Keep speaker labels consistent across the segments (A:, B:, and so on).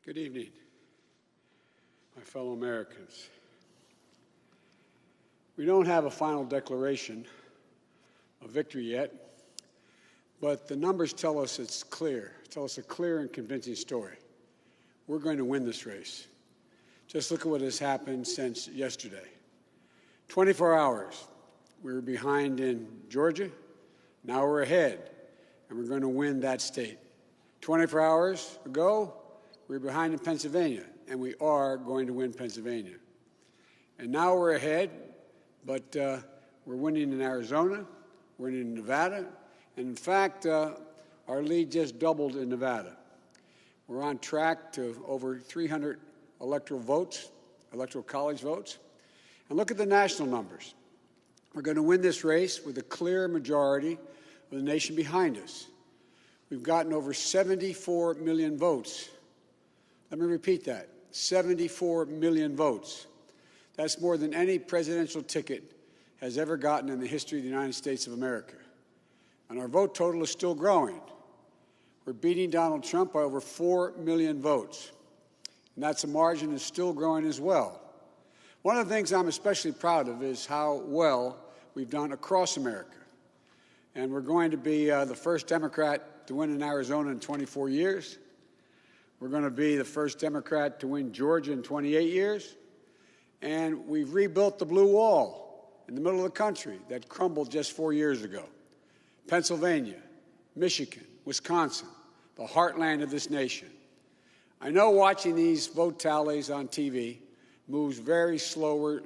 A: Good evening, my fellow Americans. We don't have a final declaration of victory yet, but the numbers tell us it's clear, tell us a clear and convincing story. We're going to win this race. Just look at what has happened since yesterday. 24 hours, we were behind in Georgia. Now we're ahead, and we're going to win that state. 24 hours ago, we were behind in Pennsylvania, and we are going to win Pennsylvania. And now we're ahead, but we're winning in Arizona, we're winning in Nevada, and in fact, our lead just doubled in Nevada. We're on track to over 300 electoral votes, electoral college votes. And look at the national numbers. We're going to win this race with a clear majority of the nation behind us. We've gotten over 74 million votes. Let me repeat that, 74 million votes. That's more than any presidential ticket has ever gotten in the history of the United States of America. And our vote total is still growing. We're beating Donald Trump by over 4 million votes. And that's a margin that's still growing as well. One of the things I'm especially proud of is how well we've done across America. And we're going to be the first Democrat to win in Arizona in 24 years. We're going to be the first Democrat to win Georgia in 28 years. And we've rebuilt the blue wall in the middle of the country that crumbled just 4 years ago. Pennsylvania, Michigan, Wisconsin, the heartland of this nation. I know watching these vote tallies on TV moves very slow,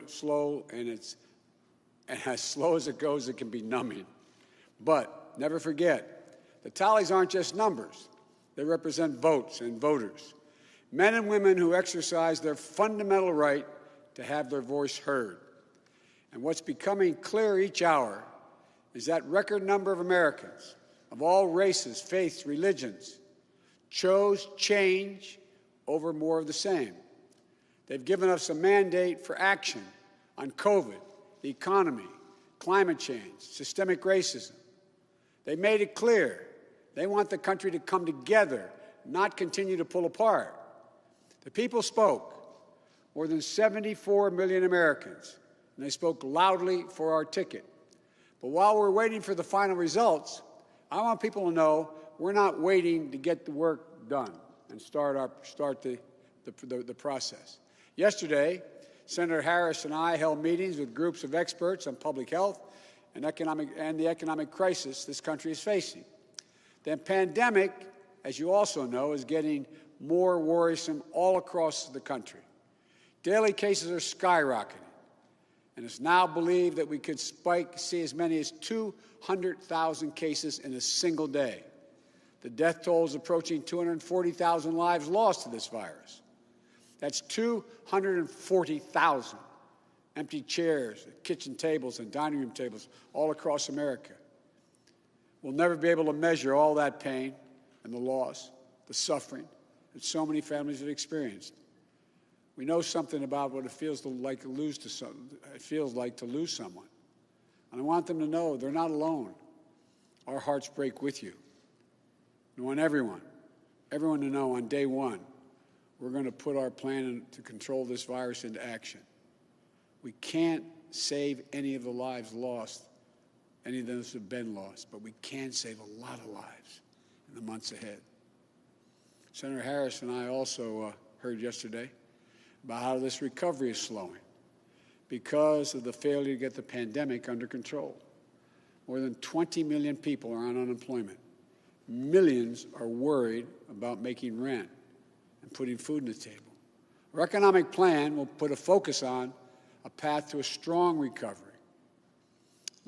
A: and as slow as it goes, it can be numbing. But never forget, the tallies aren't just numbers. They represent votes and voters, men and women who exercise their fundamental right to have their voice heard. And what's becoming clear each hour is that record number of Americans of all races, faiths, religions chose change over more of the same. They've given us a mandate for action on COVID, the economy, climate change, systemic racism. They made it clear they want the country to come together, not continue to pull apart. The people spoke, more than 74 million Americans, and they spoke loudly for our ticket. But while we're waiting for the final results, I want people to know we're not waiting to get the work done and start the process. Yesterday, Senator Harris and I held meetings with groups of experts on public health and the economic crisis this country is facing. The pandemic, as you also know, is getting more worrisome all across the country. Daily cases are skyrocketing, and it's now believed that we could see as many as 200,000 cases in a single day. The death toll is approaching 240,000 lives lost to this virus. That's 240,000 empty chairs, kitchen tables, and dining room tables all across America. We'll never be able to measure all that pain and the loss, the suffering that so many families have experienced. We know something about what it feels like to lose someone. And I want them to know they're not alone. Our hearts break with you. I want everyone to know on day one, we're going to put our plan to control this virus into action. We can't save any of the lives lost, any of those have been lost, but we can save a lot of lives in the months ahead. Senator Harris and I also heard yesterday about how this recovery is slowing because of the failure to get the pandemic under control. More than 20 million people are on unemployment. Millions are worried about making rent and putting food on the table. Our economic plan will put a focus on a path to a strong recovery.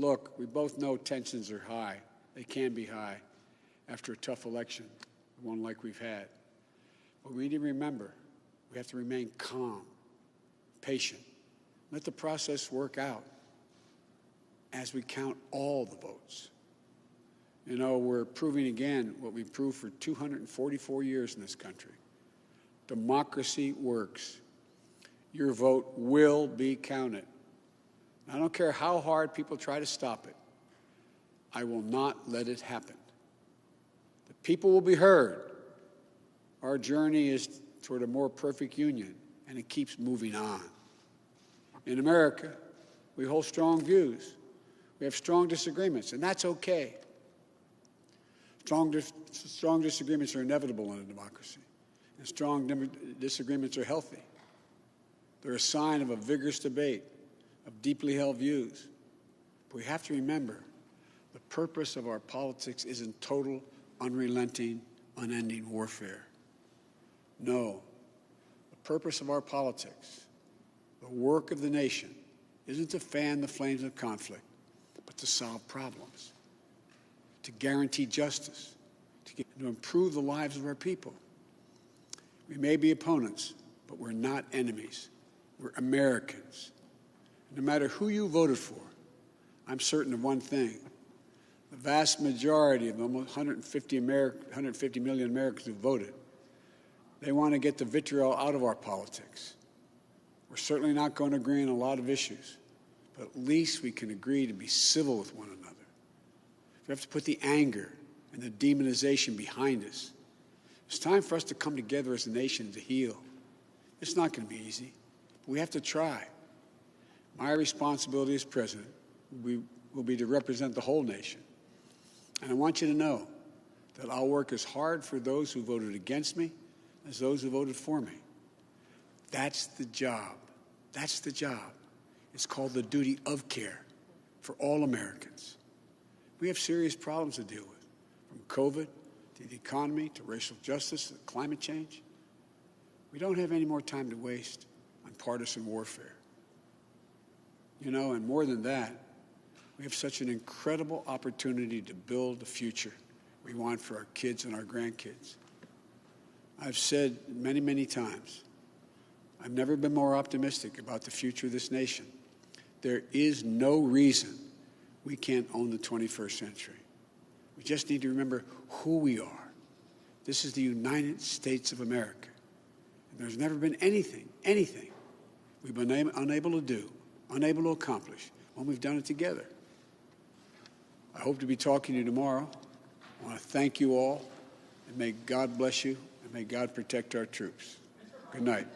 A: Look, we both know tensions are high. They can be high after a tough election, one like we've had. But we need to remember, we have to remain calm, patient. Let the process work out as we count all the votes. You know, we're proving again what we've proved for 244 years in this country. Democracy works. Your vote will be counted. I don't care how hard people try to stop it. I will not let it happen. The people will be heard. Our journey is toward a more perfect union, and it keeps moving on. In America, we hold strong views. We have strong disagreements, and that's okay. Strong disagreements are inevitable in a democracy, and strong disagreements are healthy. They're a sign of a vigorous debate, of deeply held views. But we have to remember, the purpose of our politics isn't total, unrelenting, unending warfare. No, the purpose of our politics, the work of the nation, isn't to fan the flames of conflict, but to solve problems, to guarantee justice, to improve the lives of our people. We may be opponents, but we're not enemies. We're Americans. No matter who you voted for, I'm certain of one thing. The vast majority of the almost 150 million Americans who voted, they want to get the vitriol out of our politics. We're certainly not going to agree on a lot of issues, but at least we can agree to be civil with one another. We have to put the anger and the demonization behind us. It's time for us to come together as a nation to heal. It's not going to be easy, but we have to try. My responsibility as president will be to represent the whole nation. And I want you to know that I'll work as hard for those who voted against me as those who voted for me. That's the job. That's the job. It's called the duty of care for all Americans. We have serious problems to deal with, from COVID to the economy to racial justice to climate change. We don't have any more time to waste on partisan warfare. You know, and more than that, we have such an incredible opportunity to build the future we want for our kids and our grandkids. I've said many, many times, I've never been more optimistic about the future of this nation. There is no reason we can't own the 21st century. We just need to remember who we are. This is the United States of America. And there's never been anything we've been unable to do, unable to accomplish when we've done it together. I hope to be talking to you tomorrow. I want to thank you all, and may God bless you, and may God protect our troops. Good night.